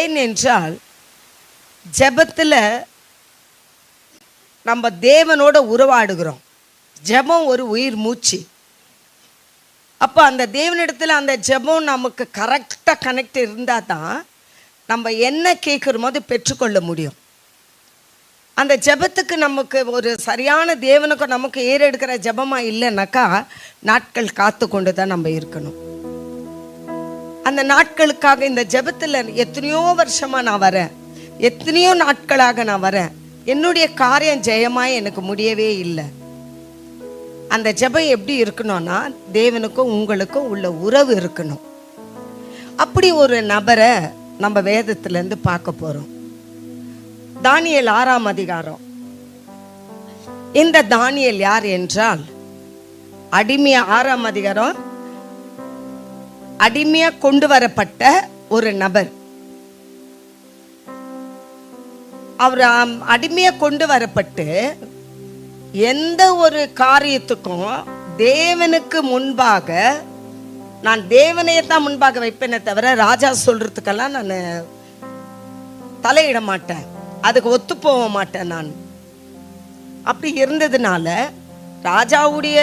ஏனென்றால் ஜெபத்தில் நம்ம தேவனோட உறவாடுகிறோம். ஜெபம் ஒரு உயிர் மூச்சு. அப்போ அந்த தேவனிடத்தில் அந்த ஜெபம் நமக்கு கரெக்டாக கனெக்ட் இருந்தால் தான் நம்ம என்ன கேட்குறோமோ அதை பெற்றுக்கொள்ள முடியும். அந்த ஜெபத்துக்கு நமக்கு ஒரு சரியான தேவனுக்கு நமக்கு ஏறெடுக்கிற ஜெபமாக இல்லைன்னாக்கா நாட்கள் காத்து கொண்டு தான் நம்ம இருக்கணும். அந்த நாட்களுக்காக இந்த ஜெபத்தில் எத்தனையோ வருஷமாக நான் வரேன், எத்தனையோ நாட்களாக நான் வரேன், என்னுடைய காரியம் ஜெயமாக எனக்கு முடியவே இல்லை. அந்த ஜெபம் எப்படி இருக்கணும்னா தேவனுக்கும் உங்களுக்கும் உள்ள உறவு இருக்கணும். அப்படி ஒரு நபரை நம்ம வேதத்திலேருந்து பார்க்க போகிறோம். தானியேல் 6ஆம் அதிகாரம். இந்த தானியேல் யார் என்றால் அடிமையா 6ஆம் அதிகாரம் அடிமையா கொண்டு வரப்பட்ட ஒரு நபர். அவர் அடிமையா கொண்டு வரப்பட்டு எந்த ஒரு காரியத்துக்கும் தேவனுக்கு முன்பாக நான் தேவனையே தான் முன்பாக வைப்பேனே தவிர ராஜா சொல்றதுக்கெல்லாம் நான் தலையிட மாட்டேன், அதுக்கு ஒத்து போக மாட்டேன். நான் அப்படி இருந்ததுனால ராஜாவுடைய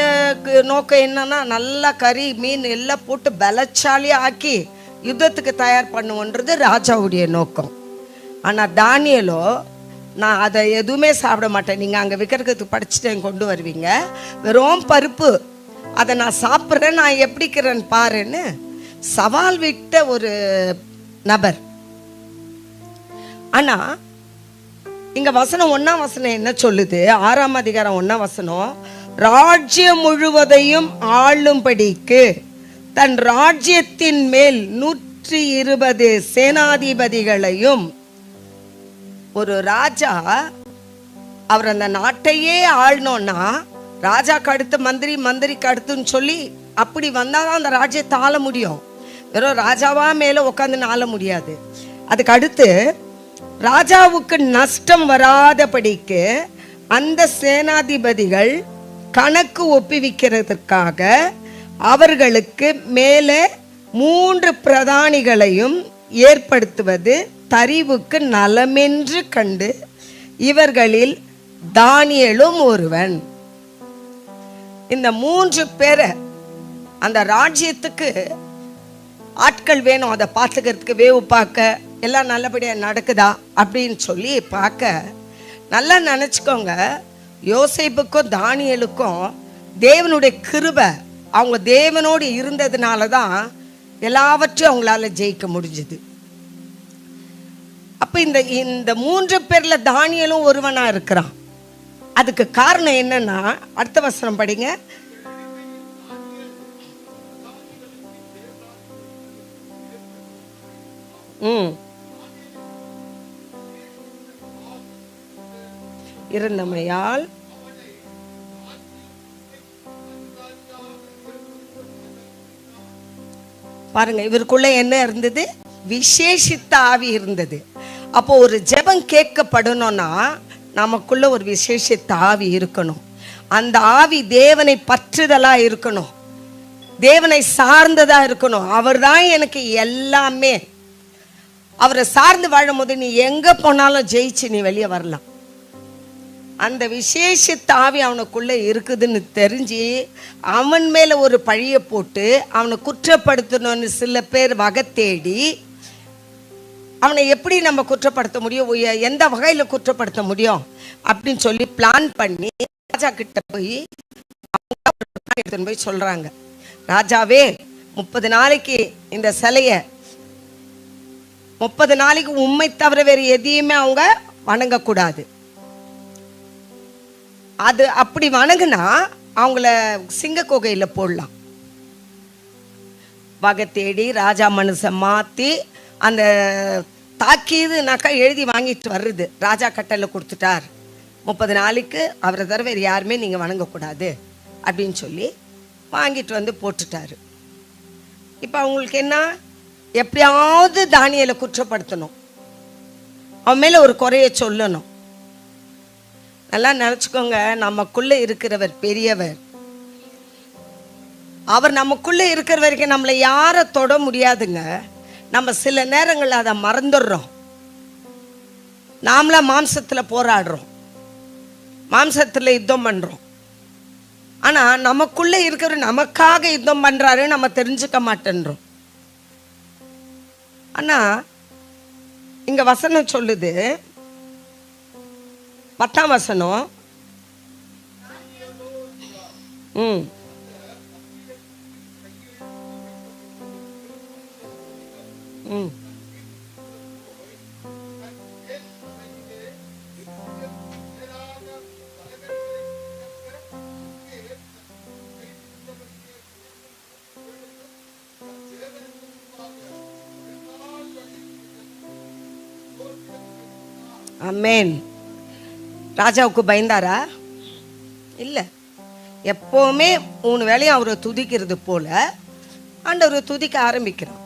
நோக்கம் என்னன்னா நல்லா கறி மீன் எல்லாம் போட்டு பலச்சாலியாக ஆக்கி யுத்தத்துக்கு தயார் பண்ணுவோன்றது ராஜாவுடைய நோக்கம். ஆனால் தானியேலோ நான் அதை எதுவுமே சாப்பிட மாட்டேன், நீங்கள் அங்கே விற்கிறதுக்கு படிச்சுட்டு கொண்டு வருவீங்க, வெறும் பருப்பு, அதை நான் சாப்பிட்றேன், நான் எப்படிக்கிறேன்னு பாருன்னு சவால் விட்ட ஒரு நபர். ஆனால் இங்கே வசனம் 1ஆம் வசனம் என்ன சொல்லுது? 6ஆம் அதிகாரம் 1ஆம் வசனம், ராஜ்யம் முழுவதையும் ஆளும்படிக்கு தன் ராஜ்யத்தின் மேல் 120 சேனாதிபதிகளையும். ஒரு ராஜா அவர் அந்த நாட்டையே ஆளணும்னா ராஜாக்கு அடுத்து மந்திரி, மந்திரிக்கு அடுத்துன்னு சொல்லி அப்படி வந்தாதான் அந்த ராஜ்யத்தை ஆள முடியும். வெறும் ராஜாவா மேலே உட்காந்து ஆள முடியாது. அதுக்கு அடுத்து ராஜாவுக்கு நஷ்டம் வராதபடிக்கு அந்த சேனாதிபதிகள் கணக்கு ஒப்புவிக்கிறதுக்காக அவர்களுக்கு மேலே 3 பிரதானிகளையும் ஏற்படுத்துவது தரிவுக்கு நலமென்று கண்டு இவர்களில் தானியேலும் ஒருவன். இந்த 3 பேரை அந்த ராஜ்யத்துக்கு ஆட்கள் வேணும், அதை பார்த்துக்கிறதுக்கு, வேவு பார்க்க, எல்லாம் நல்லபடியாக நடக்குதா அப்படின்னு சொல்லி பார்க்க. நல்லா நினச்சிக்கோங்க, யோசேப்புக்கும் தானியேலுக்கும் தேவனுடைய கிருபை, அவங்க தேவனோடு இருந்ததுனால தான் எல்லாவற்றையும் அவங்களால ஜெயிக்க முடிஞ்சுது. அப்போ இந்த 3 பேரில் தானியேலும் ஒருவனாக இருக்கிறான். அதுக்கு காரணம் என்னன்னா, அடுத்த வசனம் படிங்க. இருந்தமையால் பாருங்க, இவருக்குள்ள என்ன இருந்தது? விசேஷித்த ஆவி இருந்தது. அப்போ ஒரு ஜெபம் கேட்கப்படணும்னா நமக்குள்ள ஒரு விசேஷித்த ஆவி இருக்கணும். அந்த ஆவி தேவனை பற்றுதலா இருக்கணும், தேவனை சார்ந்ததா இருக்கணும். அவர் தான் எனக்கு எல்லாமே. அவரை சார்ந்து வாழும் போது நீ எங்க போனாலும் ஜெயிச்சு நீ வெளியே வரலாம். அந்த விசேஷித்த ஆவி அவனுக்குள்ள இருக்குதுன்னு தெரிஞ்சு அவன் மேல ஒரு பழிய போட்டு அவனை குற்றப்படுத்தணும்னு சில பேர் வகை தேடி, அவனை எப்படி நம்ம குற்றப்படுத்த முடியும், எந்த வகையில் குற்றப்படுத்த முடியும் அப்படின்னு சொல்லி பிளான் பண்ணி ராஜா கிட்ட போய் எடுத்துன்னு போய் சொல்றாங்க, ராஜாவே 30 நாளைக்கு இந்த சிலையை 30 நாளைக்கு உண்மை தவிர வேறு எதையுமே அவங்க வணங்கக்கூடாது. அது அப்படி வணங்குனா அவங்கள சிங்க குகையில் போடலாம். வகை தேடி ராஜா மனசை மாற்றி அந்த தாக்கியதுனாக்கா எழுதி வாங்கிட்டு வர்றது. ராஜா கட்டளை கொடுத்துட்டார், 30 நாளைக்கு அவரை தவிர வேறு யாருமே நீங்கள் வணங்கக்கூடாது அப்படின்னு சொல்லி வாங்கிட்டு வந்து போட்டுட்டாரு. இப்போ அவங்களுக்கு என்ன, எப்படியாவது தானியேலை குற்றப்படுத்தணும், அவன் மேலே ஒரு குறைய சொல்லணும். நல்லா நினச்சிக்கோங்க, நமக்குள்ளே இருக்கிறவர் பெரியவர். அவர் நமக்குள்ளே இருக்கிற வரைக்கும் நம்மளை யாரை தொட முடியாதுங்க. நம்ம சில நேரங்களில் அதை மறந்துடுறோம். நாமளா மாம்சத்தில் போராடுறோம், மாம்சத்தில் யுத்தம் பண்ணுறோம். ஆனால் நமக்குள்ளே இருக்கிற நமக்காக யுத்தம் பண்ணுறாரு நம்ம தெரிஞ்சுக்க மாட்டேன்றோம். ஆனால் இங்கே வசனம் சொல்லுது, 10ஆம் வசனம், ஆமென். ராஜாவுக்கு பயந்தாரா? இல்லை. எப்போவுமே 3 வேளையும் அவரை துதிக்கிறது போல ஆண்டவரை துதிக்க ஆரம்பிக்கிறோம்.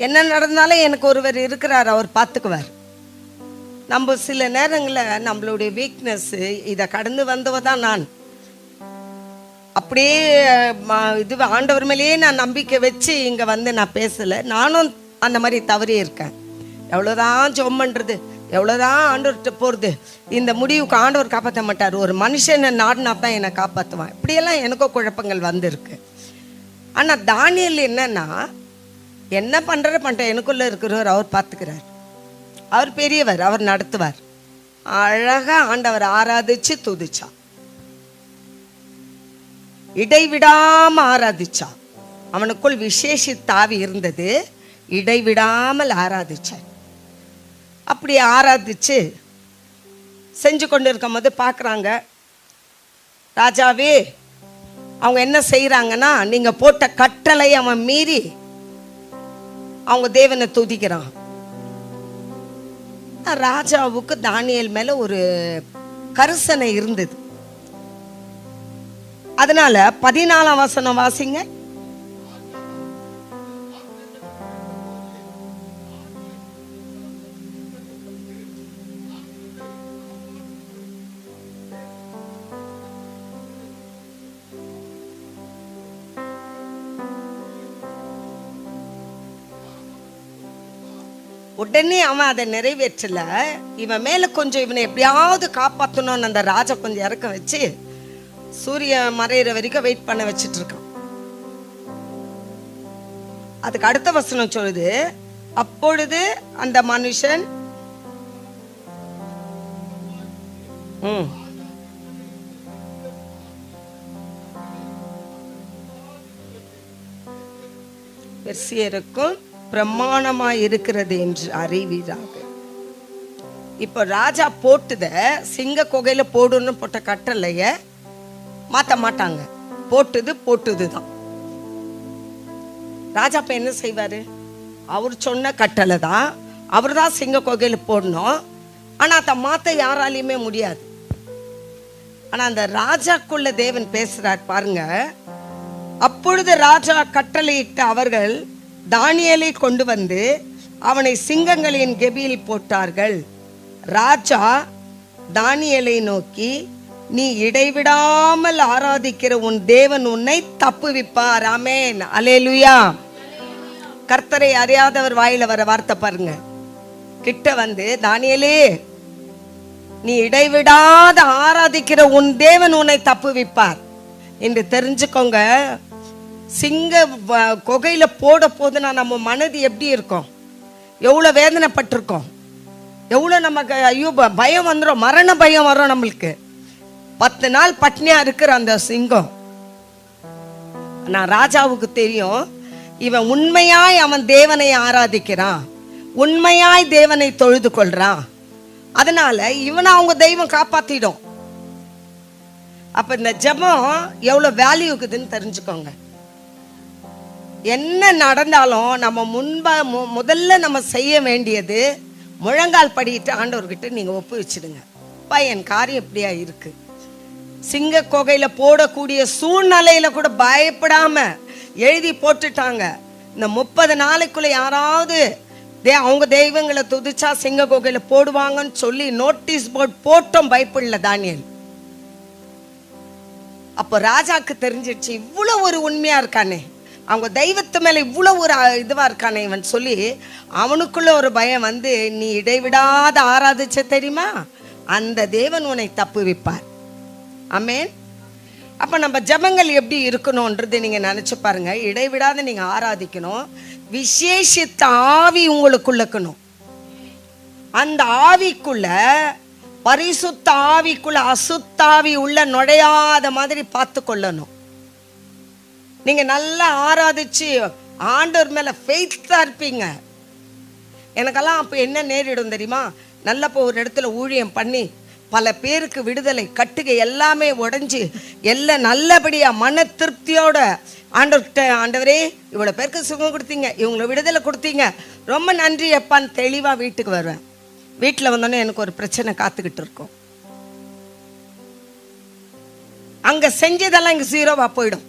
என்ன நடந்தாலும் எனக்கு ஒருவர் இருக்கிறார், அவர் பார்த்துக்குவார். நம்ம சில நேரங்களில் நம்மளுடைய வீக்னஸ்ஸு, இதை கடந்து வந்தவ தான் நான், அப்படியே இது ஆண்டவர் மேலேயே நான் நம்பிக்கை வச்சு இங்கே வந்து நான் பேசலை. நானும் அந்த மாதிரி தவறி இருக்கேன். எவ்வளோதான் ஜெபம் பண்ணுறது, எவ்வளோதான் ஆண்டவர்கிட்ட போகிறது, இந்த முடிவுக்கு ஆண்டவர் காப்பாற்ற மாட்டார், ஒரு மனுஷனை நாடினா தான் என்னை காப்பாற்றுவான். இப்படியெல்லாம் எனக்கும் குழப்பங்கள் வந்திருக்கு. ஆனால் தானியேல் என்னன்னா, என்ன பண்ணுற எனக்குள்ளே இருக்கிறவர் அவர் பார்த்துக்கிறார், அவர் பெரியவர், அவர் நடத்துவார். அழகாக ஆண்டவர் ஆராதிச்சு துதிச்சா, இடைவிடாமல் ஆராதிச்சா. அவனுக்குள் விசேஷித்தாவி இருந்தது, இடைவிடாமல் ஆராதிச்சார். அப்படி ஆராதிச்சு செஞ்சு கொண்டு இருக்கும் போது பார்க்குறாங்க, ராஜாவே அவங்க என்ன செய்கிறாங்கன்னா, நீங்கள் போட்ட கட்டளை அவன் மீறி அவங்க தேவனை துதிக்கிறான். ராஜாவுக்கு தானியேல் மேலே ஒரு கரிசனை இருந்தது. அதனால 14ஆம் வசனம் வாசிங்க. உடனே அவன் அதை நிறைவேற்றல. இவன் மேல கொஞ்சம் இவனை எப்படியாவது காப்பாற்றணும்னு அந்த ராஜா கொஞ்சம் இறக்க வச்சு சூரிய மறையிற வரைக்கும் வெயிட் பண்ண வச்சுட்டு இருக்கான். அதுக்கு அடுத்த வசனம் சொல்லுது, அப்பொழுது அந்த மனுஷன் பெர்சியருக்கும் பிரமாணமாய் இருக்கிறது என்று அறிவீராக. இப்போ ராஜா போட்டுத சிங்க குகையில போடுன்னு போட்ட கட்டளைய மாற்ற மாட்டாங்க. போட்டுது தான். ராஜா இப்ப என்ன செய்வாரு? அவர் சொன்ன கட்டளை தான், அவர் தான் சிங்க குகையில போடணும். ஆனா அதை மாற்ற யாராலையுமே முடியாது. ஆனா அந்த ராஜாக்குள்ள தேவன் பேசுறார் பாருங்க. அப்பொழுது ராஜா கட்டளையிட்ட அவர்கள் தானியேலை கொண்டு வந்து அவனை சிங்கங்களின் கெபியில் போட்டார்கள். ராஜா தானியேலை நோக்கி, நீ இடைவிடாமல் ஆராதிக்கிற உன் தேவன் உன்னை தப்புவிப்பார். ஆமென், அல்லேலூயா. கர்த்தரை அறியாதவர் வாயில வர வார்த்தை பாருங்க. கிட்ட வந்து, தானியேலே நீ இடைவிடாத ஆராதிக்கிற உன் தேவன் உன்னை தப்புவிப்பார் என்று தெரிஞ்சுக்கோங்க. சிங்க குகையில போட போதுன்னா நம்ம மனது எப்படி இருக்கும்? எவ்வளோ வேதனைப்பட்டிருக்கோம், எவ்வளோ நமக்கு ஐயோ பயம் வந்துடும், மரண பயம் வரும் நம்மளுக்கு. 10 நாள் பட்னியா இருக்கிற அந்த சிங்கம். நான் ராஜாவுக்கு தெரியும், இவன் உண்மையாய் அவன் தேவனை ஆராதிக்கிறான், உண்மையாய் தேவனை தொழுது கொள்றான், அதனால இவனை அவங்க தெய்வம் காப்பாத்திடும். அப்ப இந்த ஜெபம் எவ்வளவு வேல்யூ இருக்குதுன்னு தெரிஞ்சுக்கோங்க. என்ன நடந்தாலும் நம்ம முதல்ல நம்ம செய்ய வேண்டியது முழங்கால் படிட்டு ஆண்டவர்கிட்ட நீங்க ஒப்பு வச்சிடுங்க. அப்பா என் காரியம் எப்படியா இருக்கு. சிங்க குகையில போடக்கூடிய சூழ்நிலையில கூட பயப்படாம எழுதி போட்டுட்டாங்க. இந்த 30 நாளைக்குள்ள யாராவது அவங்க தெய்வங்களை துதிச்சா சிங்க குகையில போடுவாங்கன்னு சொல்லி நோட்டீஸ் போர்டு போட்டோம். பயப்படல தானியேல். அப்போ ராஜாக்கு தெரிஞ்சிடுச்சு, இவ்வளவு ஒரு உண்மையா இருக்கானே, அவங்க தெய்வத்து மேல இவ்வளவு ஒரு இதுவா இருக்கானே இவன் சொல்லி அவனுக்குள்ள ஒரு பயம் வந்து, நீ இடைவிடாத ஆராதிச்ச தெரியுமா, அந்த தேவன் உன்னை தப்புவிப்பார். ஆமென். அப்ப நம்ம ஜெபங்கள் எப்படி இருக்கணும்ன்றது நீங்க நினைச்சு பாருங்க. இடைவிடாத நீங்க ஆராதிக்கணும். விசேஷித்த ஆவி உங்களுக்குள்ள இருக்கணும். அந்த ஆவிக்குள்ள, பரிசுத்த ஆவிக்குள்ள அசுத்தாவி உள்ள நுழையாத மாதிரி பார்த்து கொள்ளணும். நீங்க நல்லா ஆராதிச்சு ஆண்டவர் மேல ஃபெய்த்தா இருப்பீங்க. எனக்கெல்லாம் அப்ப என்ன நேரிடும் தெரியுமா, நல்ல ஒரு இடத்துல ஊழியம் பண்ணி பல பேருக்கு விடுதலை, கட்டுகை எல்லாமே உடைஞ்சு எல்லாம் நல்லபடியா மன திருப்தியோட ஆண்டவர்கிட்ட, ஆண்டவரே இவ்வளோ பேருக்கு சுகம் கொடுத்தீங்க, இவங்களை விடுதலை கொடுத்தீங்க, ரொம்ப நன்றி அப்பான்னு தெளிவா வீட்டுக்கு வருவேன். வீட்டில் வந்தோடனே எனக்கு ஒரு பிரச்சனை காத்துக்கிட்டு இருக்கும். அங்க செஞ்சதெல்லாம் இங்க ஜீரோவா போயிடும்.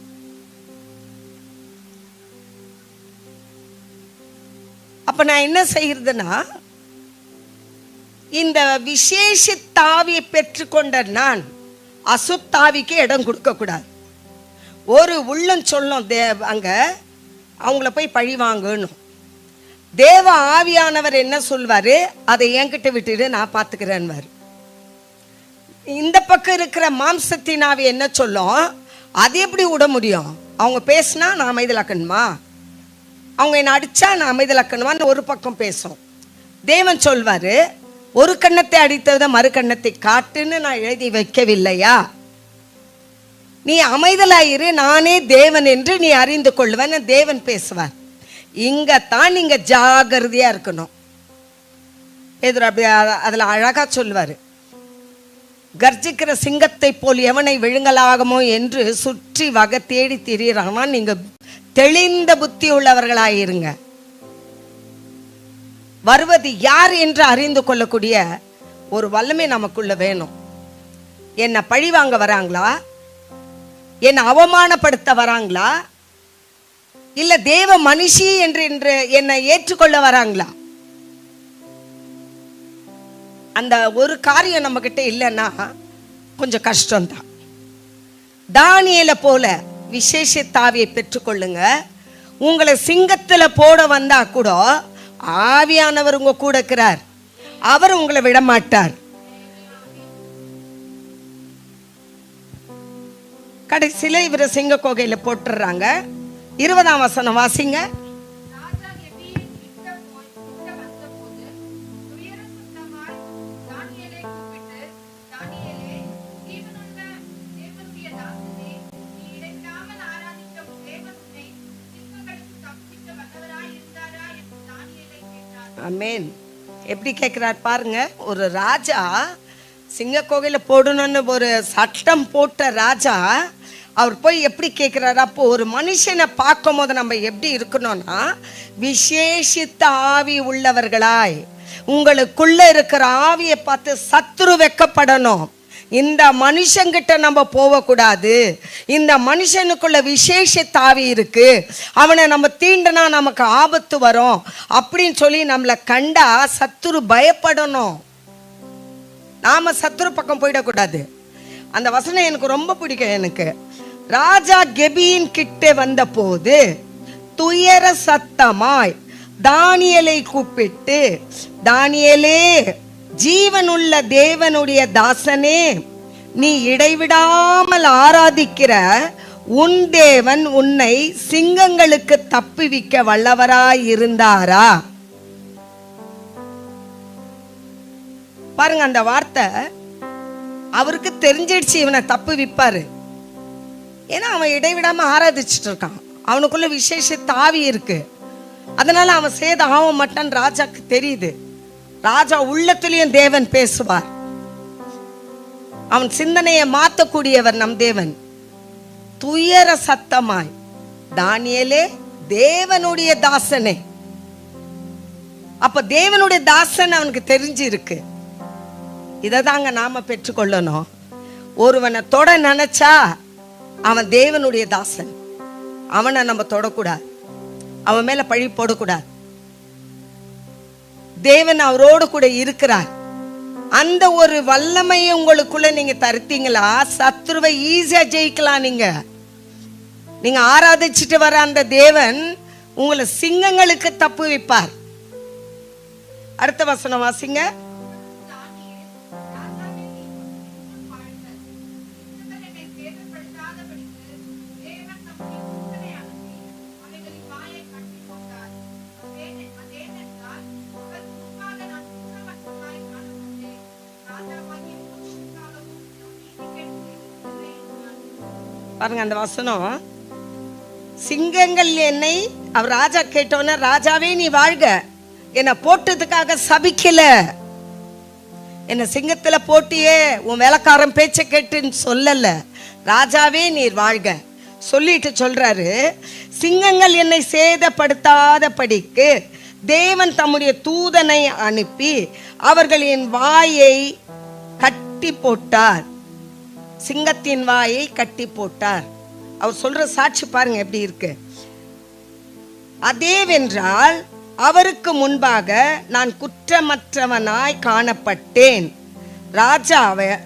அப்ப நான் என்ன செய்யறதுன்னா, இந்த விசேஷத்தாவியை பெற்றுக்கொண்ட நான் அசுத்தாவிக்கு இடம் கொடுக்க கூடாது. ஒரு உள்ளம் சொல்லும் அங்க அவங்கள போய் பழி வாங்கணும். தேவ ஆவியானவர் என்ன சொல்வாரு, அதை என்கிட்ட விட்டுட்டு நான் பார்த்துக்கிறேன். இந்த பக்கம் இருக்கிற மாம்சத்தின் ஆவி என்ன சொல்லும், அது எப்படி விட முடியும், அவங்க பேசினா நான் அமைதலாக்கணுமா, அவங்க என்ன அடிச்சா நான் அமைதலாக்கணுமான்னு ஒரு பக்கம் பேசும். தேவன் சொல்வாரு, ஒரு கண்ணத்தை அடித்தத மறு கண்ணத்தை காட்டுன்னு நான் எழுதி வைக்கவில்லையா, நீ அமைதலாயிரு, நானே தேவன் என்று நீ அறிந்து கொள்வேன்னு தேவன் பேசுவார். இங்கத்தான் நீங்க ஜாகிரதையா இருக்கணும். அப்படி அதுல அழகா சொல்வாரு, கர்ஜிக்கிற சிங்கத்தை போல் எவனை விழுங்கலாகுமோ என்று சுற்றி வகை தேடி திரியிறானா, நீங்க தெளிந்த புத்தி உள்ளவர்களாயிருங்க. வருவது யார் என்று அறிந்து கொள்ளக்கூடிய ஒரு வல்லமை நமக்குள்ள வேணும். என்னை பழி வாங்க வராங்களா, என்னை அவமானப்படுத்த வராங்களா, இல்ல தேவ மனுஷி என்று என்னை ஏற்றுக்கொள்ள வராங்களா? அந்த ஒரு காரியம் நம்ம கிட்ட இல்லைன்னா கொஞ்சம் கஷ்டம்தான். தானியேலை போல விசேஷத்தாவியை பெற்றுக்கொள்ளுங்க. உங்களை சிங்கத்துல போட வந்தா கூட ஆவியானவர் உங்க கூட இருக்கிறார், அவர் உங்களை விட மாட்டார். கடைசியில இவரை சிங்க கோகையில போட்டுறாங்க. 20ஆம் வசனம் வாசிங்க. ஆமென். எப்படி கேட்கிறார் பாருங்க. ஒரு ராஜா சிங்க கோகையில போடணும்னு ஒரு சட்டம் போட்ட ராஜா, அவர் போய் எப்படி கேட்கிறாரு. அப்போ ஒரு மனுஷனை பார்க்கும் போது நம்ம எப்படி இருக்கணும்னா, விசேஷித்த ஆவி உள்ளவர்களாய், உங்களுக்குள்ள இருக்கிற ஆவியை பார்த்து சத்துரு வெக்கப்படணும். இந்த மனுஷங்கிட்ட நம்ம போகக்கூடாது, இந்த மனுஷனுக்குள்ள விசேஷ தாவி இருக்கு, அவனை நம்ம தீண்டனா நமக்கு ஆபத்து வரும் அப்படின்னு சொல்லி நம்மளை கண்டா சத்துரு பயப்படணும். நாம சத்துரு பக்கம் போயிடக்கூடாது. அந்த வசனம் எனக்கு ரொம்ப பிடிக்கும். எனக்கு ராஜா கெபியின் கிட்ட வந்த போது துயர சத்தமாய் தானியேலை கூப்பிட்டு, தானியேலே, ஜீவனுள்ள தேவனுடைய தாசனே, நீ இடைவிடாமல் ஆராதிக்கிற உன் தேவன் உன்னை சிங்கங்களுக்கு தப்புவிக்க வல்லவராய் இருந்தாரா? பாருங்க, அந்த வார்த்தை அவருக்கு தெரிஞ்சிடுச்சு, இவனை தப்பு விப்பாரு. ஏன்னா அவன் இடைவிடாம ஆராதிச்சுட்டு இருக்கான், அவனுக்குள்ள விசேஷ தாவி இருக்கு. அதனால அவன் சேத ஆக மாட்டான் ராஜாக்கு தெரியுது. ராஜா உள்ளத்திலையும் தேவன் பேசுவார். அவன் சிந்தனையை மாற்றக்கூடியவர் நம் தேவன். துயர சத்தமாய், தானியேலே, தேவனுடைய தாசனே. அப்ப தேவனுடைய தாசன் அவனுக்கு தெரிஞ்சு இருக்கு. இதை தாங்க நாம பெற்றுக்கொள்ளணும். ஒருவனை தொட நினைச்சா அவன் தேவனுடைய தாசன், அவனை நம்ம தொடக்கூடாது, அவன் மேல பழி போடக்கூடாது. தேவன் அவரோடு கூட இருக்கிறார். அந்த ஒரு வல்லமையை உங்களுக்குள்ள நீங்க தருத்தீங்களா, சத்துருவை ஈஸியா ஜெயிக்கலாம். நீங்க நீங்க ஆராதிச்சுட்டு வர அந்த தேவன் உங்களை சிங்கங்களுக்கு தப்பு வைப்பார். அடுத்த வசனம் வாசிங்க. பாருங்க அந்த வசனம். சிங்கங்கள் என்னை, அவர் ராஜா கேட்டோன்னா, ராஜாவே நீ வாழ்க, என்னை போட்டதுக்காக சபிக்கல, என்னை சிங்கத்துல போட்டியே உன் வேலைக்காரன் பேச்ச கேட்டுன்னு சொல்லல, ராஜாவே நீர் வாழ்க சொல்லிட்டு சொல்றாரு, சிங்கங்கள் என்னை சேதப்படுத்தாத படிக்கு தேவன் தம்முடைய தூதனை அனுப்பி அவர்களின் வாயை கட்டி போட்டார். சிங்கத்தின் வாயை கட்டி போட்டார். அவர் சொல்ற சாட்சி பாருங்க எப்படி இருக்கு. அதேவென்றால் அவருக்கு முன்பாக நான் குற்றமற்றவனாய் காணப்பட்டேன்,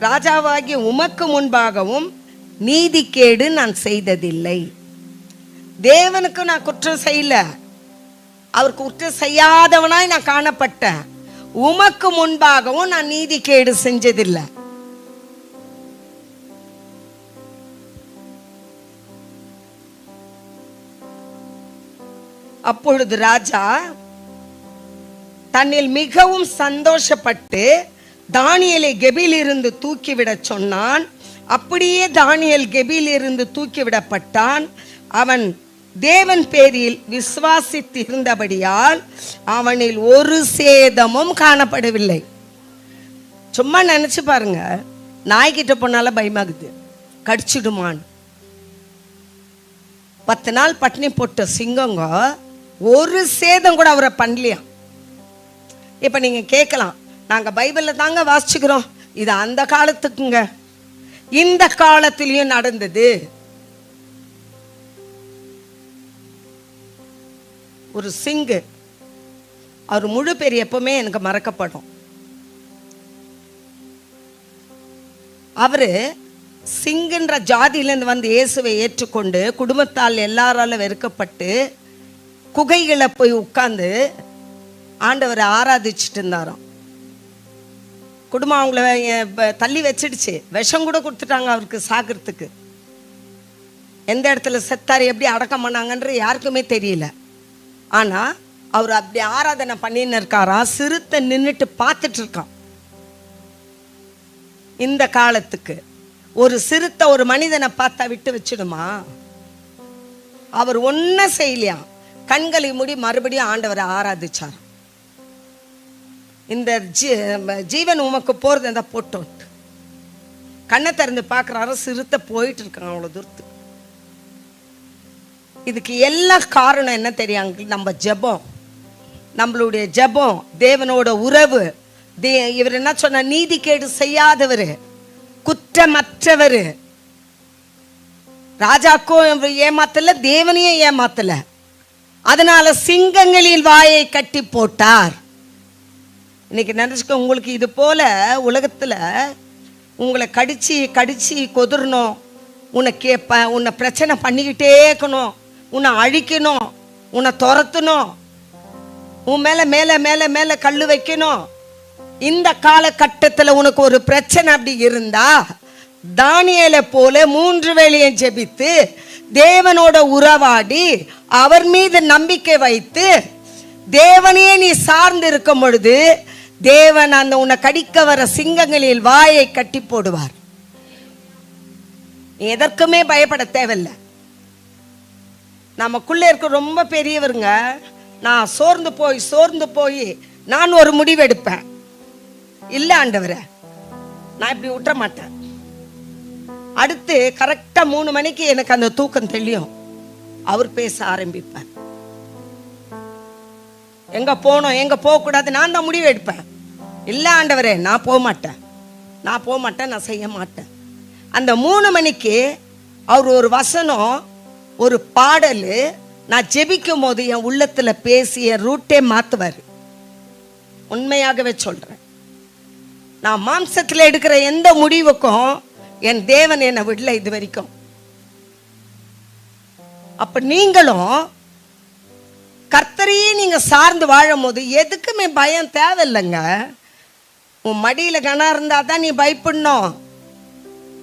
ராஜாவாகிய உமக்கு முன்பாகவும் நீதிகேடு நான் செய்ததில்லை. தேவனுக்கு நான் குற்றம் செய்யல, அவர் குற்றம் செய்யாதவனாய் நான் காணப்பட்டேன், உமக்கு முன்பாகவும் நான் நீதிகேடு செஞ்சதில்லை. அப்பொழுது ராஜா தன்னில் மிகவும் சந்தோஷப்பட்டு தானியேலை கெபியிலிருந்து தூக்கிவிட சொன்னான். அப்படியே தானியேல் கெபியிலிருந்து தூக்கிவிடப்பட்டான். அவன் தேவன் பேரில் விசுவாசித்திருந்தபடியால் அவனில் ஒரு சேதமும் காணப்படவில்லை. சும்மா நினைச்சு பாருங்க, நாய்கிட்ட போனால பயமாகுது, கடிச்சிடுமான். 10 நாள் பட்டினி போட்ட சிங்கங்க ஒரு சேதம் கூட அவரை பண்ணலையா. இப்ப நீங்க கேட்கலாம், நாங்க பைபிள்ல தாங்க வாசிச்சுக்கிறோம், இது அந்த காலத்துக்குங்க, இந்த காலத்திலயும் நடந்தது. ஒரு சிங்கு, அவர் முழு பேர் எப்பவுமே எனக்கு மறக்கப்படும். அவரு சிங்குன்ற ஜாதியிலேருந்து வந்து இயேசுவை ஏற்றுக்கொண்டு குடும்பத்தால் எல்லாரால வெறுக்கப்பட்டு குகைகளை போய் உட்கார்ந்து ஆண்டவரை ஆராதிச்சுட்டு இருந்தாராம். குடும்பம் அவங்கள தள்ளி வச்சிடுச்சு, விஷம் கூட கொடுத்துட்டாங்க அவருக்கு சாகிறதுக்கு. எந்த இடத்துல செத்தார், எப்படி அடக்கம் பண்ணாங்கன்ற யாருக்குமே தெரியல. ஆனா அவர் அப்படி ஆராதனை பண்ணின்னு இருக்காரா, சிறுத்தை நின்றுட்டு பார்த்துட்டு இருக்கான். இந்த காலத்துக்கு ஒரு சிறுத்தை ஒரு மனிதனை பார்த்தா விட்டு வச்சிடுமா? அவர் ஒன்னும் செய்யலையா, கண்களை மூடி மறுபடியும் ஆண்டவரை ஆராதிச்சார். இந்த ஜீவன் உமக்கு போறது அந்த போட்டோம், கண்ணை திறந்து பார்க்குறாரு, சிறுத்தை போயிட்டு இருக்காங்க அவ்வளோ தூரத்துக்கு. இதுக்கு எல்லாம் காரணம் என்ன தெரியாங்க? நம்ம ஜெபம், நம்மளுடைய ஜெபம், தேவனோட உறவு. இவர் என்ன சொன்ன, நீதிகேடு செய்யாதவர், குற்றமற்றவர். ராஜாக்கும் ஏமாத்தல, தேவனையும் ஏமாத்தல. அதனால சிங்கங்களில் வாயை கட்டி போட்டார். இன்னைக்கு நினைச்சுக்க, உங்களுக்கு இது போல உலகத்துல உங்களை கடிச்சு கடிச்சு கொதிரணும், உன்னை பிரச்சனை பண்ணிக்கிட்டே இருக்கணும், உன்னை அழிக்கணும், உன்னை துரத்தணும், உன் மேல மேல மேல மேல கல்லு வைக்கணும். இந்த காலகட்டத்தில் உனக்கு ஒரு பிரச்சனை அப்படி இருந்தா, தானியேலை போல 3 வேளையும் ஜெபித்து தேவனோட உறவாடி அவர் மீது நம்பிக்கை வைத்து தேவனையே நீ சார்ந்து இருக்கும் பொழுது தேவன் அந்த உன்னை கடிக்க வர சிங்கங்களில் வாயை கட்டி போடுவார். எதற்குமே பயப்பட தேவையில்லை. நமக்குள்ள இருக்க ரொம்ப பெரியவருங்க, நான் சோர்ந்து போய் நான் ஒரு முடிவெடுப்பேன், இல்ல ஆண்டவரே நான் இப்படி விட்டுற மாட்டேன். அடுத்து கரெக்டா 3 மணிக்கு எனக்கு அந்த தூக்கம் தெளியும், அவர் பேச ஆரம்பிப்பார். எங்க போனோம் எங்க போக கூடாது, நான் தான் முடிவு எடுப்பேன். இல்ல ஆண்டவரே நான் போக மாட்டேன், நான் செய்ய மாட்டேன். அந்த 3 மணிக்கு அவர் ஒரு வசனம், ஒரு பாடல், நான் ஜெபிக்கும் போது என் உள்ளத்துல பேசிய ரூட்டே மாத்துவார். உண்மையாகவே சொல்றேன், நான் மாம்சத்தில் எடுக்கிற எந்த முடிவுக்கும் என் தேவன் என்னை விடல இது வரைக்கும். அப்ப நீங்களும் கர்த்தரையே நீங்க சார்ந்து வாழும் போது எதுக்குமே பயம் தேவையில்லைங்க. உன் மடியில கணம் இருந்தா தான் நீ பயப்படணும்.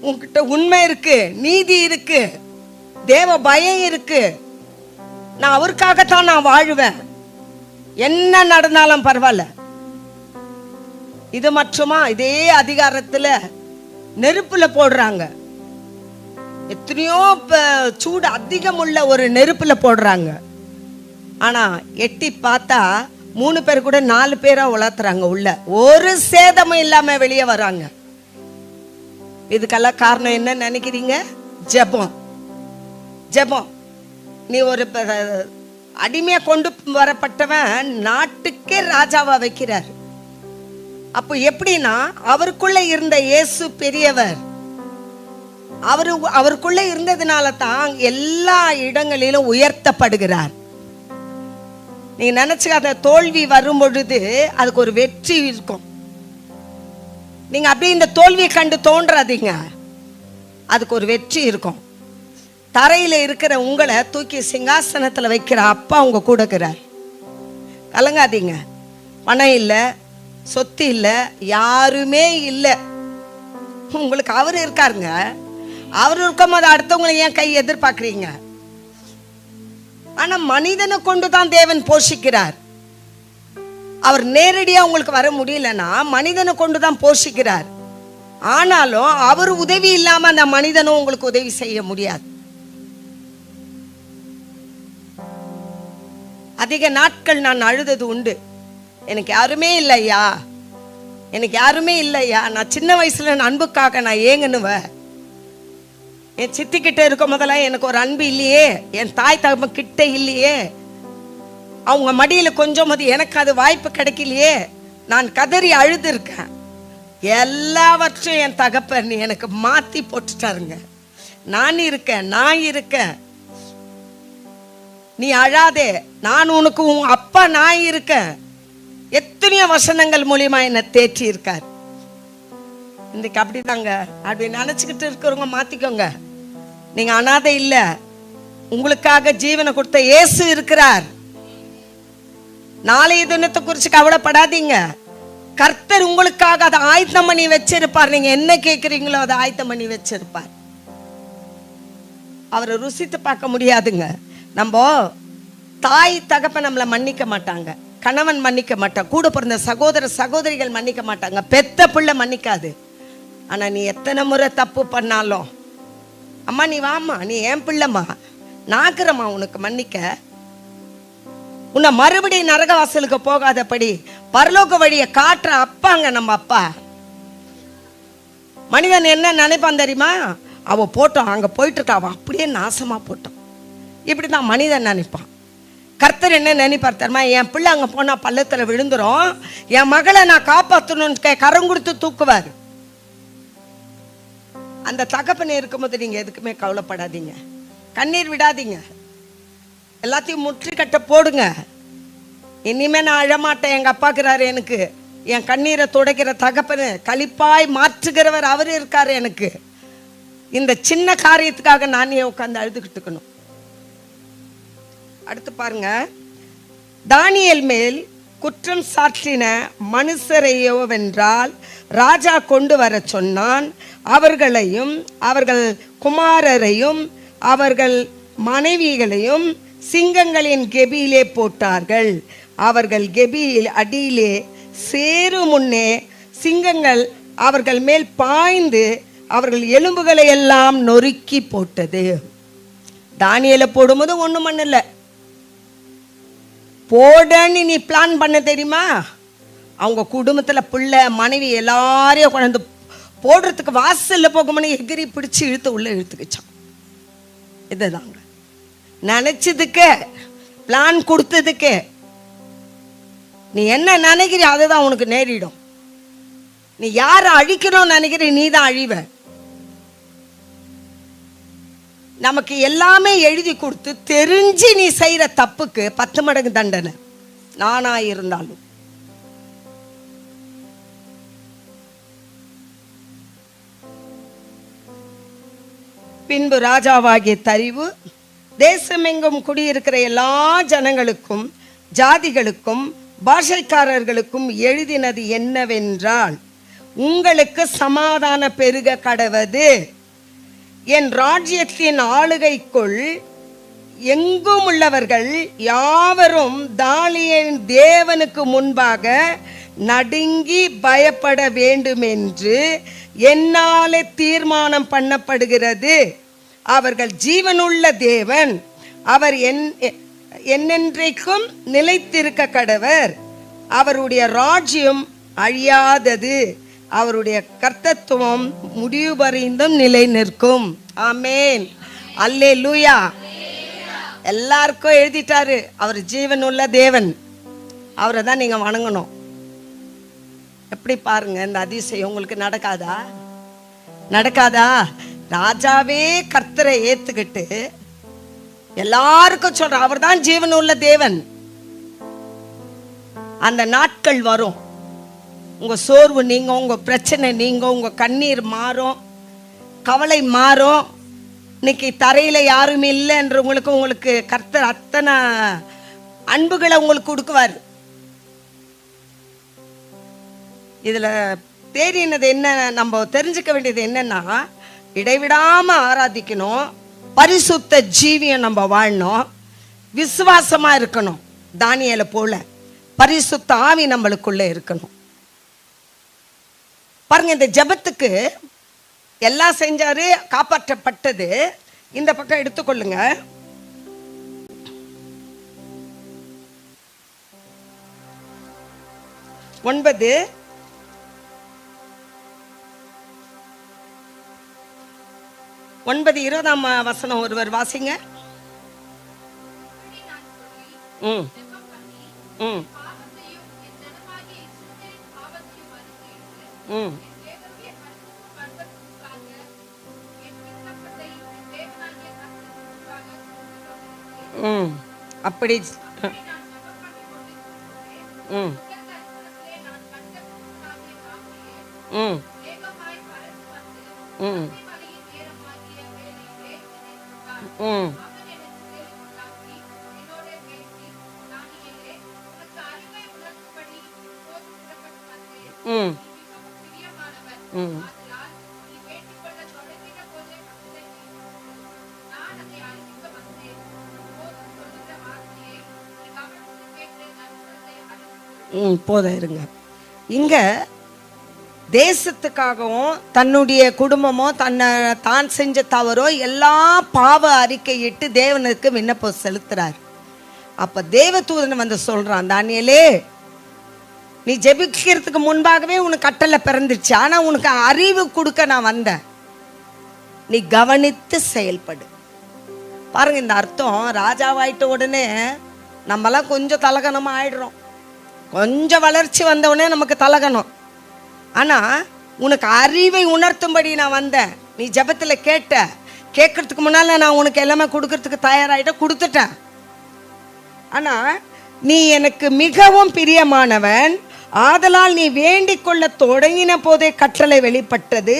உன்கிட்ட உண்மை இருக்கு, நீதி இருக்கு, தேவ பயம் இருக்கு. நான் அவருக்காகத்தான் நான் வாழுவேன், என்ன நடந்தாலும் பரவாயில்ல. இது மட்டுமா? இதே அதிகாரத்துல நெருப்புல போடுறாங்க. எத்தனையோ சூடு அதிகம் உள்ள ஒரு நெருப்புல போடுறாங்க. ஆனா எட்டி பார்த்தா 3 பேர் கூட 4 பேரா உலர்த்துறாங்க, உள்ள ஒரு சேதமும் இல்லாம வெளியே வராங்க. இதுக்கெல்லாம் காரணம் என்ன நினைக்கிறீங்க? ஜெபம். ஜெபம். நீ ஒரு அடிமையா கொண்டு வரப்பட்டவன் நாட்டுக்கே ராஜாவா வைக்கிறார். அப்போ எப்படின்னா, அவருக்குள்ள இருந்த இயேசு பெரியவர். அவருக்குள்ள இருந்ததுனால தான் எல்லா இடங்களிலும் உயர்த்தப்படுகிறார். நீங்க நினைச்சுக்காத, தோல்வி வரும் பொழுது அதுக்கு ஒரு வெற்றி இருக்கும். நீங்க அப்படியே இந்த தோல்வியை கண்டு தோன்றாதீங்க, அதுக்கு ஒரு வெற்றி இருக்கும். தரையில இருக்கிற உங்களை தூக்கி சிங்காசனத்துல வைக்கிற அப்பா உங்க கூட இருக்கிறார். கலங்காதீங்க. பணம் இல்லை, சொத்து இல்லை, யாருமே இல்லை, உங்களுக்கு அவர் இருக்காருங்க. அவர் இருக்கும் போது அடுத்தவங்களை ஏன் கை எதிர்பார்க்குறீங்க? ஆனா மனிதனை கொண்டுதான் தேவன் போஷிக்கிறார். அவர் நேரடியா உங்களுக்கு வர முடியலன்னா மனிதனை கொண்டுதான் போஷிக்கிறார். ஆனாலும் அவர் உதவி இல்லாம அந்த மனிதனும் உங்களுக்கு உதவி செய்ய முடியாது. அதிக நாட்கள் நான் அழுதது உண்டு. எனக்கு யாருமே இல்லையா, எனக்கு யாருமே இல்லையா. நான் சின்ன வயசுல அன்புக்காக நான் ஏங்கனுவேன். என் சித்தி கிட்ட இருக்கும் போதெல்லாம் எனக்கு ஒரு அன்பு இல்லையே, என் தாய் தகப்பன் கிட்ட இல்லையே, அவங்க மடியில கொஞ்சம் போது எனக்கு அது வாய்ப்பு கிடைக்கலையே, நான் கதறி அழுது இருக்கேன். எல்லாவற்றையும் என் தகப்பன் எனக்கு மாத்தி போட்டுட்டாருங்க. நான் இருக்கேன், நீ அழாதே, நான் உனக்கு உன் அப்பா நான் இருக்கேன். எத்தனையோ வசனங்கள் மூலியமா என்ன தேற்றி இருக்கார். இன்னைக்கு அப்படிதாங்க. அப்படி நினைச்சுக்கிட்டு இருக்கிறவங்க மாத்திக்கோங்க. நீங்க அனாதை இல்ல, உங்களுக்காக ஜீவனை கொடுத்த இயேசு இருக்கிறார். நாளைய தினத்தை குறிச்சு கவலைப்படாதீங்க. கர்த்தர் உங்களுக்காக அதை ஆயத்தம் பண்ணி வச்சிருப்பார். நீங்க என்ன கேட்குறீங்களோ அதை ஆயத்தம் பண்ணி வச்சிருப்பார். அவரை ருசித்து பார்க்க முடியாதுங்க. நம்ம தாய் தகப்ப நம்மளை மன்னிக்க மாட்டாங்க, கணவன் மன்னிக்க மாட்டான், கூட பிறந்த சகோதர சகோதரிகள் மன்னிக்க மாட்டாங்க, பெத்த பிள்ளை மன்னிக்காது. ஆனா நீ எத்தனை முறை தப்பு பண்ணாலும், அம்மா நீ வாமா, நீ என் பிள்ளைம்மா, நாக்குறம்மா உனக்கு மன்னிக்க, உன்னை மறுபடியும் நரகவாசலுக்கு போகாதபடி பரலோக வழியை காட்டுற அப்பாங்க நம்ம அப்பா. மனிதன் என்ன நினைப்பான் தெரியுமா? அவ போட்டோம், அங்க போயிட்டு இருக்கா, அவன் அப்படியே நாசமா போட்டோம், இப்படிதான் மனிதன் நினைப்பான். கர்த்தர் என்ன நினைப்பார் தெரியுமா? என் பிள்ளை அங்க போனா பள்ளத்துல விழுந்துரும், என் மகளை நான் காப்பாற்றணும்னு கரம் கொடுத்து தூக்குவார். அந்த தகப்பனை இருக்கும்போது நீங்க எதுக்குமே கவலைப்படாதீங்க, கண்ணீர் விடாதீங்க, எல்லாத்தையும் முற்றி கட்ட போடுங்க. இனிமே நான் அழமாட்டேன், எங்க அப்பாக்குறாரு எனக்கு, என் கண்ணீரை துடைக்கிற தகப்பனு, களிப்பாய் மாற்றுகிறவர் அவரு இருக்காரு எனக்கு. இந்த சின்ன காரியத்துக்காக நானே உட்கார்ந்து அழுதுகிட்டு இருக்கணும். அடுத்து பாருங்க, தானியேல் மேல் குற்றம் சாற்றின மனுஷரையோ வென்றால் ராஜா கொண்டு வர சொன்னான். அவர்களையும் அவர்கள் குமாரரையும் அவர்கள் மனைவிகளையும் சிங்கங்களின் கெபியிலே போட்டார்கள். அவர்கள் கெபியில் அடியிலே சேரும் முன்னே சிங்கங்கள் அவர்கள் மேல் பாய்ந்து அவர்கள் எலும்புகளை எல்லாம் நொறுக்கி போட்டது. தானியேலை போடும்போது ஒன்றும் பண்ணல. போடன்னு நீ பிளான் பண்ண தெரியுமா? அவங்க குடும்பத்தில் பிள்ளை மனைவி எல்லாரையும் கொண்டு போடுறதுக்கு வாசல்ல போகும்போது எகிரி பிடிச்சி உள்ள இழுத்துக்கிச்சான். இதுதாங்க நினைச்சதுக்கு, பிளான் கொடுத்ததுக்கு. நீ என்ன நினைக்கிற அதுதான் உனக்கு நேரிடும். நீ யாரை அழிக்கணும்னு நினைக்கிற நீ தான் அழிவ. நமக்கு எல்லாமே எழுதி கொடுத்து தெரிஞ்சு நீ செய்யற தப்புக்கு 10 மடங்கு தண்டனை, நானா இருந்தாலும். பின்பு ராஜாவாகிய தரிவு தேசமெங்கும் குடியிருக்கிற எல்லா ஜனங்களுக்கும் ஜாதிகளுக்கும் பாஷைக்காரர்களுக்கும் எழுதினது என்னவென்றால், உங்களுக்கு சமாதான பெருக கடவது. என் ராஜ்யத்தின் ஆளுகைக்குள் எங்கும் உள்ளவர்கள் யாவரும் தானியேலின் தேவனுக்கு முன்பாக நடுங்கி பயப்பட வேண்டும் என்று என்னாலே தீர்மானம் பண்ணப்படுகிறது. அவர்கள் ஜீவனுள்ள தேவன், அவர் என்னென்றைக்கும் நிலைத்திருக்க கடவர். அவருடைய ராஜ்யம் அழியாதது, அவருடைய கர்த்தத்துவம் முடிவு பரியந்தம் நிலை நிற்கும். ஆமேன், அல்லேலூயா. எல்லாருக்கும் எழுதிட்டாரு, அவர் ஜீவன் உள்ள தேவன், அவரை தான் நீங்க வணங்கணும். எப்படி பாருங்க, இந்த அதிசயம் உங்களுக்கு நடக்காதா? நடக்காதா? ராஜாவே கர்த்தரை ஏத்துக்கிட்டு எல்லாருக்கும் சொல்ற அவர் தான் ஜீவன் உள்ள தேவன். அந்த நாட்கள் வரும், உங்க சோர்வு நீங்க, உங்க பிரச்சனை நீங்க, உங்க கண்ணீர் மாறும், கவலை மாறும். இன்னைக்கு தரையில யாரும் இல்லைன்றவங்களுக்கு உங்களுக்கு கர்த்தர் அத்தனை அன்புகளை உங்களுக்கு கொடுக்குவார். இதுல தேறினது என்ன, நம்ம தெரிஞ்சுக்க வேண்டியது என்னன்னா, இடைவிடாம ஆராதிக்கணும், பரிசுத்த ஜீவியம் நம்ம வாழணும், விசுவாசமா இருக்கணும். தானியேலை போல பரிசுத்த ஆவி நம்மளுக்குள்ள இருக்கணும். பாருங்க, இந்த ஜெபத்துக்கு எல்லாம் செஞ்சாரு, காப்பாற்றப்பட்டது. இந்த பக்கம் எடுத்துக்கொள்ளுங்க. ஒன்பது 20 ஒருவர் வாசிங்க. அப்படி போதும் இருங்க. இங்க தேசத்துக்காகவும் தன்னுடைய குடும்பமோ தான் செஞ்ச தவறோ எல்லா பாவ அறிக்கையிட்டு தேவனுக்கு விண்ணப்பம் செலுத்துறார். அப்ப தேவதூதன் வந்து சொல்றான், தானியேலே, நீ ஜெபிக்கிறதுக்கு முன்பாகவே உனக்கு கட்டளை பிறந்துச்சு, ஆனா உனக்கு அறிவு கொடுக்க நான் வந்தேன், நீ கவனித்து செயல்படு. பாருங்க இந்த அர்த்தம். ராஜாவாயிட்ட உடனே நம்மலாம் கொஞ்சம் தலகணமா ஆயிடுறோம், கொஞ்சம் வளர்ச்சி வந்தவுடனே நமக்கு தலகணும். ஆனா உனக்கு அறிவை உணர்த்தும்படி நான் வந்தேன். நீ ஜெபத்துல கேட்கறதுக்கு முன்னால நான் உனக்கு எல்லாமே கொடுக்கறதுக்கு தயாராயிட்ட, கொடுத்துட்டேன். ஆனா நீ எனக்கு மிகவும் பிரியமானவன், ஆதலால் நீ வேண்டிக் கொள்ள தொடங்கின போதே கட்டளை வெளிப்பட்டது,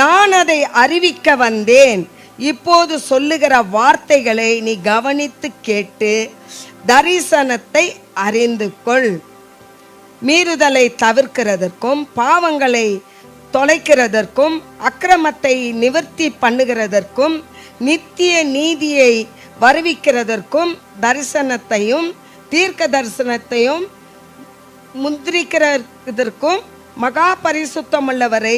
நான் அதை அறிவிக்க வந்தேன். இப்போது சொல்லுகிற வார்த்தைகளை நீ கவனித்து கேட்டு தரிசனத்தை அறிந்து கொள். மீறுதலை தவிர்க்கிறதற்கும், பாவங்களை தொலைக்கிறதற்கும், அக்கிரமத்தை நிவர்த்தி பண்ணுகிறதற்கும், நித்திய நீதியை வருவிக்கிறதற்கும், தரிசனத்தையும் தீர்க்க தரிசனத்தையும் முந்திரிக்கிறதற்கும், மகா பரிசுத்தமுள்ளவரை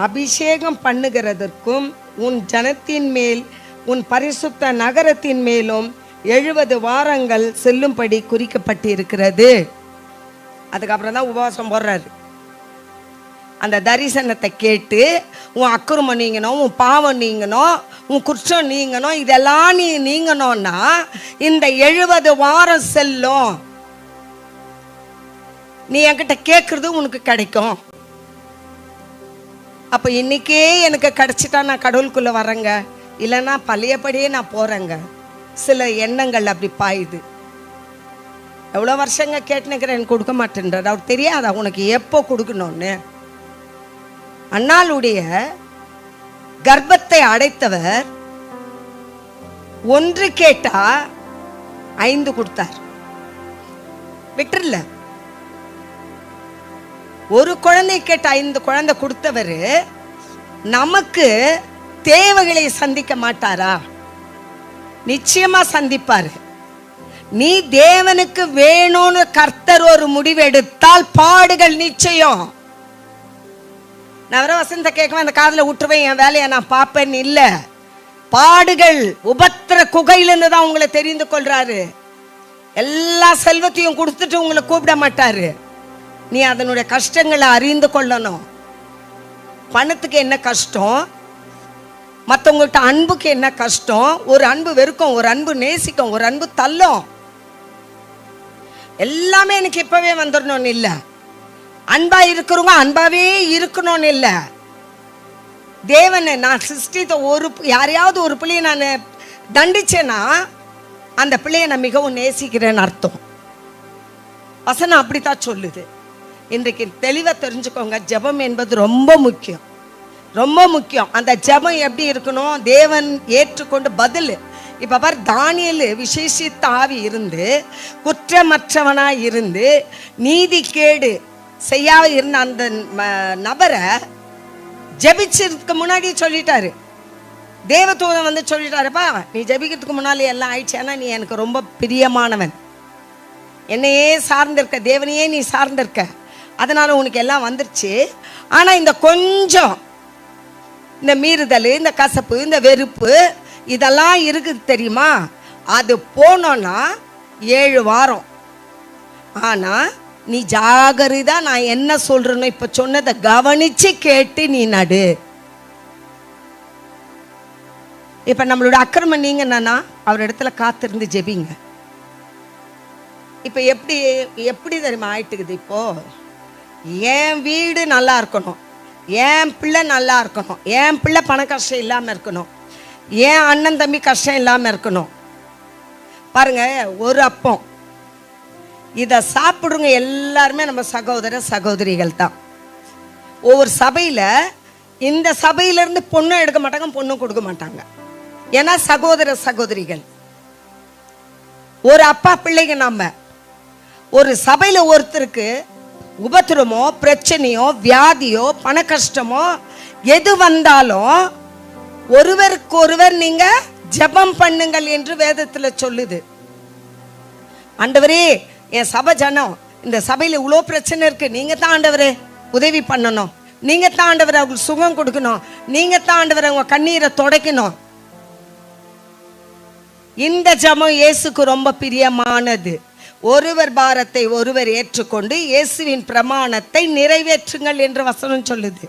அபிஷேகம் பண்ணுகிறதற்கும், உன் ஜனத்தின் மேல் உன் பரிசுத்த நகரத்தின் மேலும் 70 வாரங்கள் செல்லும்படி குறிக்கப்பட்டிருக்கிறது. அதுக்கப்புறம் தான் உபவாசம் போடுறாரு. அந்த தரிசனத்தை கேட்டு உன் அக்கிரமம் நீங்கணும், உன் பாவம் நீங்கணும், உன் குற்றம் நீங்கணும், இதெல்லாம் நீ நீங்கணும்னா இந்த 70 வாரம் செல்லும். நீ என்கிட்ட கேட்கறது உனக்கு கிடைக்கும். அப்ப இன்னைக்கே எனக்கு கிடைச்சிட்டா நான் கடவுளுக்குள்ள வரேங்க, இல்லைன்னா பழையபடியே நான் போறேங்க. சில எண்ணங்கள் அப்படி பாயுது. எவ்வளோ வருஷங்க கேட்டுனுக்கிறேன், எனக்கு கொடுக்க மாட்டேன்றார். அவர் தெரியாதா உனக்கு எப்போ கொடுக்கணும்னு? அன்னாளுடைய கர்ப்பத்தை அடைத்தவர் 1 கேட்டா 5 கொடுத்தார். விட்டுருல. ஒரு குழந்தை கேட்ட 5 குழந்தை கொடுத்தவர் நமக்கு தேவைகளை சந்திக்க மாட்டாரா? நிச்சயமா சந்திப்பாரு. நீ தேவனுக்கு வேணும்னு கர்த்தர் ஒரு முடிவெடுத்தால் பாடுகள் நிச்சயம். நான் வர வசந்த கேட்கவே அந்த காதுல விட்டுருவேன், என் வேலையை நான் பார்ப்பேன்னு இல்ல. பாடுகள் உபத்திர குகையிலிருந்து தான் உங்களை தெரிந்து கொள்றாரு. எல்லா செல்வத்தையும் கொடுத்துட்டு உங்களை கூப்பிட மாட்டாரு. நீ அதனுடைய கஷ்டங்களை அறிந்து கொள்ளணும். பணத்துக்கு என்ன கஷ்டம், மற்றவங்கள்ட்ட அன்புக்கு என்ன கஷ்டம். ஒரு அன்பு வெறுக்கும், ஒரு அன்பு நேசிக்கும், ஒரு அன்பு தள்ளும். எல்லாமே எனக்கு இப்பவே வந்துடணும்னு இல்லை. அன்பா இருக்கிறவங்க அன்பாவே இருக்கணும்னு இல்லை. தேவனை நான் சிருஷ்டித்த யாரையாவது ஒரு பிள்ளையை நான் தண்டிச்சேன்னா அந்த பிள்ளையை நான் மிகவும் நேசிக்கிறேன்னு அர்த்தம். வசனம் அப்படித்தான் சொல்லுது. இன்றைக்கு தெளிவாக தெரிஞ்சுக்கோங்க, ஜெபம் என்பது ரொம்ப முக்கியம், ரொம்ப முக்கியம். அந்த ஜெபம் எப்படி இருக்கணும்? தேவன் ஏற்றுக்கொண்டு பதில். இப்போ பார், தானியேல் விசேஷித்த ஆவி இருந்து குற்றமற்றவனாய் இருந்து நீதி கேடு செய்யாத இருந்த அந்த நபரை ஜெபிச்சதுக்கு முன்னாடி சொல்லிட்டாரு. தேவதூதன் வந்து சொல்லிட்டாருப்பா, நீ ஜெபிக்கிறதுக்கு முன்னாலே எல்லாம் ஆயிடுச்சு. ஏன்னா நீ எனக்கு ரொம்ப பிரியமானவன், என்னையே சார்ந்திருக்க, தேவனையே நீ சார்ந்திருக்க, அதனால உனக்கு எல்லாம் வந்துருச்சு. ஆனால் இந்த கொஞ்சம் இந்த மீறுதல், இந்த கசப்பு, இந்த வெறுப்பு இதெல்லாம் இருக்குது தெரியுமா? அது போனோன்னா 7 வாரம். ஆனால் நீ ஜாகரிதா, நான் என்ன சொல்றேன்னு இப்ப சொன்னதை கவனிச்சு கேட்டு நீ நடு. இப்ப நம்மளோட அக்கிரமம் நீங்க என்னன்னா அவர் இடத்துல காத்திருந்து ஜெபிங்க. இப்ப எப்படி தெரியுமா ஆயிட்டுக்குது? இப்போ என் வீடு நல்லா இருக்கணும், என் பிள்ளை நல்லா இருக்கணும், என் பிள்ளை பண கஷ்டம் இல்லாம இருக்கணும், என் அண்ணன் தம்பி கஷ்டம் இல்லாம இருக்கணும். பாருங்க, ஒரு அப்பம் இதை சாப்பிடுங்க எல்லாருமே நம்ம சகோதர சகோதரிகள் தான். ஒவ்வொரு சபையில் இந்த சபையிலேருந்து பொண்ணும் எடுக்க மாட்டாங்க, பொண்ணும் கொடுக்க மாட்டாங்க. ஏன்னா சகோதர சகோதரிகள். ஒரு அப்பா பிள்ளைங்க. நம்ம ஒரு சபையில் ஒருத்தருக்கு உபத்திரமோ பிரச்சனையோ வியாதியோ பண கஷ்டமோ எது வந்தாலும் ஒருவருக்கு ஒருவர் நீங்க ஜெபம் பண்ணுங்கள் என்று வேதத்தில் சொல்லுது. ஆண்டவரே, என் சபை ஜனம், இந்த சபையில் இவ்வளோ பிரச்சனை இருக்கு, நீங்க தான் ஆண்டவரே உதவி பண்ணணும், நீங்க தான் ஆண்டவரை அவங்களுக்கு சுகம் கொடுக்கணும், நீங்க தான் ஆண்டவரை அவங்க கண்ணீரை துடைக்கணும். இந்த ஜெபம் இயேசுக்கு ரொம்ப பிரியமானது. ஒருவர் பாரத்தை ஒருவர் ஏற்றுக்கொண்டு இயேசுவின் பிரமாணத்தை நிறைவேற்றுங்கள் என்று வசனம் சொல்லுது.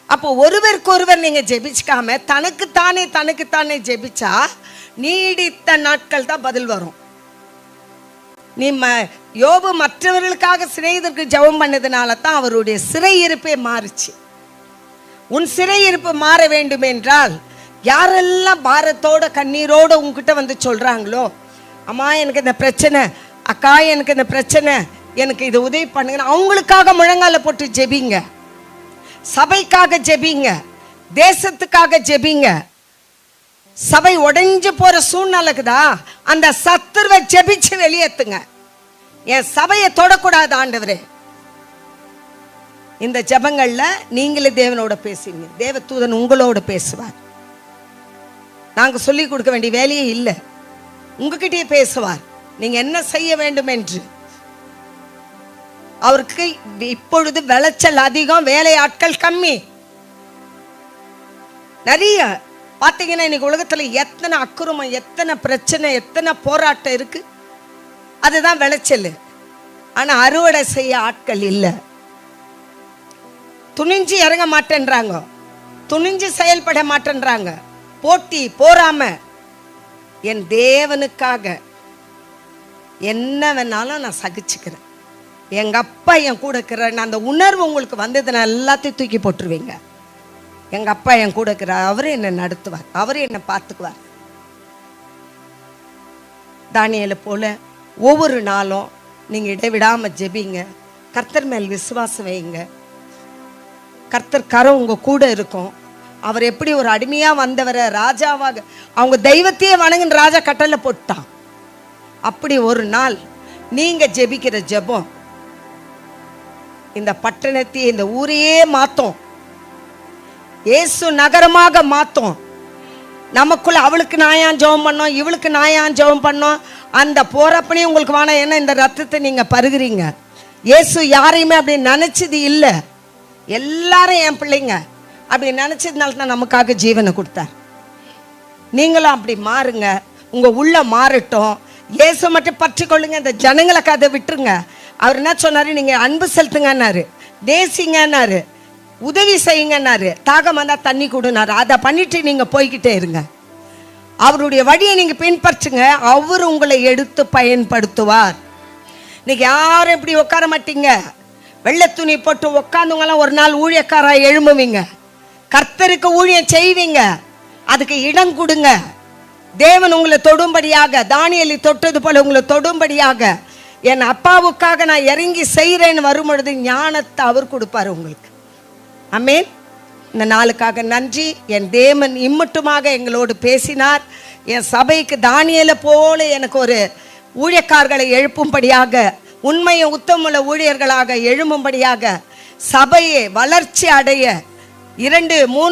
அப்போ ஒருவருக்கு ஒருவர் நீங்க ஜெபிச்சுக்காம தனக்குத்தானே ஜெபிச்சா நீடித்த நாட்கள் தான் பதில் வரும். நீ யோபு மற்றவர்களுக்காக சிறையிருப்பு ஜெபம் பண்ணதுனால தான் அவருடைய சிறையிருப்பே மாறுச்சு. உன் சிறையிருப்பு மாற வேண்டும் என்றால் யாரெல்லாம் பாரத்தோட கண்ணீரோட உங்ககிட்ட வந்து சொல்றாங்களோ, அம்மா எனக்கு இந்த பிரச்சனை, அக்கா எனக்கு இந்த பிரச்சனை, எனக்கு இது உதவி பண்ணுங்க, அவங்களுக்காக முழங்கால போட்டு ஜெபிங்க. சபைக்காக ஜெபிங்க, தேசத்துக்காக ஜெபிங்க. சபை உடைஞ்சு போற சூழ்நிலைக்குதா, அந்த சத்துருவை ஜெபிச்சு வெளியேத்துங்க. என் சபையை தொடக்கூடாது ஆண்டவரே. இந்த ஜெபங்கள்ல நீங்களே தேவனோட பேசுவீங்க, தேவ தூதன் உங்களோட பேசுவார். நாங்க சொல்லி கொடுக்க வேண்டிய வேலையே இல்லை, உங்ககிட்டயே பேசுவார் நீங்க என்ன செய்ய வேண்டும் என்று. அவருக்கு இப்பொழுது விளைச்சல் அதிகம், வேலையாட்கள் கம்மி. நிறைய பார்த்தீங்கன்னா இன்னைக்கு உலகத்துல எத்தனை அக்குரமம், எத்தனை பிரச்சனை, எத்தனை போராட்டம் இருக்கு. அதுதான் விளைச்சல். ஆனா அறுவடை செய்ய ஆட்கள் இல்லை. துணிஞ்சு இறங்க மாட்டேன்றாங்க, துணிஞ்சு செயல்பட மாட்டேன்றாங்க. போட்டி போறாம என் தேவனுக்காக என்ன வேணாலும் நான் சகிச்சுக்கிறேன், எங்க அப்பா என் கூட இருக்கிற அந்த உணர்வு உங்களுக்கு வந்ததுன்னா எல்லாத்தையும் தூக்கி போட்டுருவீங்க. எங்க அப்பா என் கூட இருக்கிறார், அவரு என்னை நடத்துவார், அவரு என்னை பார்த்துக்குவார். தானியேலை போல ஒவ்வொரு நாளும் நீங்க இடைவிடாம ஜெபிங்க, கர்த்தர் மேல் விசுவாசம் வைங்க. கர்த்தர் கரம் உங்க கூட இருக்கும். அவர் எப்படி ஒரு அடிமையா வந்தவரை ராஜாவாக அவங்க தெய்வத்தையே வணங்குன்னு ராஜா கட்டளை போட்டான். அப்படி ஒரு நாள் நீங்க ஜெபிக்கிற ஜெபம் இந்த பட்டணத்தை, இந்த ஊரையே மாத்தோம். இயேசு நகரமாக மாத்தோம். நமக்குள்ள அவளுக்கு நான் ஏன் ஜெபம் பண்ணோம், இவளுக்கு நான் ஏன் ஜெபம் பண்ணோம், அந்த போறப்பனே உங்களுக்கு வேணாம். ஏன்னா இந்த ரத்தத்தை நீங்க பருகுறீங்க. இயேசு யாரையுமே அப்படி நினைச்சது இல்லை. எல்லாரும் என் பிள்ளைங்க அப்படி நினைச்சதுனால தான் நமக்காக ஜீவனை கொடுத்தார். நீங்களும் அப்படி மாறுங்க. உங்க உள்ள மாறட்டும். இயேசு மட்டும் பற்றி கொள்ளுங்க. இந்த ஜனங்களுக்கு அதை விட்டுருங்க. அவர் என்ன சொன்னாரு, நீங்க அன்பு செலுத்துங்கன்னாரு, நேசிங்கன்னாரு, உதவி செய்யுங்கன்னாரு, தாகம் வந்தா தண்ணி கொடுனாரு. அதை பண்ணிட்டு நீங்க போய்கிட்டே இருங்க. அவருடைய வழியை நீங்க பின்பற்றுங்க. அவர் உங்களை எடுத்து பயன்படுத்துவார். இன்னைக்கு யாரும் இப்படி உட்கார மாட்டீங்க. வெள்ளை துணி போட்டு உட்காந்துங்களாம் ஒரு நாள் ஊழியக்காரா எழும்புவீங்க. கர்த்தருக்கு ஊழியம் செய்வீங்க. அதுக்கு இடம் கொடுங்க. தேவன் உங்களை தொடும்படியாக, தானியேலை தொட்டது போல உங்களை தொடும்படியாக, என் அப்பாவுக்காக நான் இறங்கி செய்கிறேன்னு வரும்பொழுது ஞானத்தை அவர் கொடுப்பார் உங்களுக்கு. ஆமென். இந்த நாளுக்காக நன்றி. என் தேவன் இம்மட்டுமாக எங்களோடு பேசினார். என் சபைக்கு தானியேலை போல எனக்கு ஒரு ஊழியக்காரர்களை எழுப்பும்படியாக, உண்மையும் உத்தமுள்ள ஊழியர்களாக எழும்பும்படியாக, சபையை வளர்ச்சி அடைய 2-3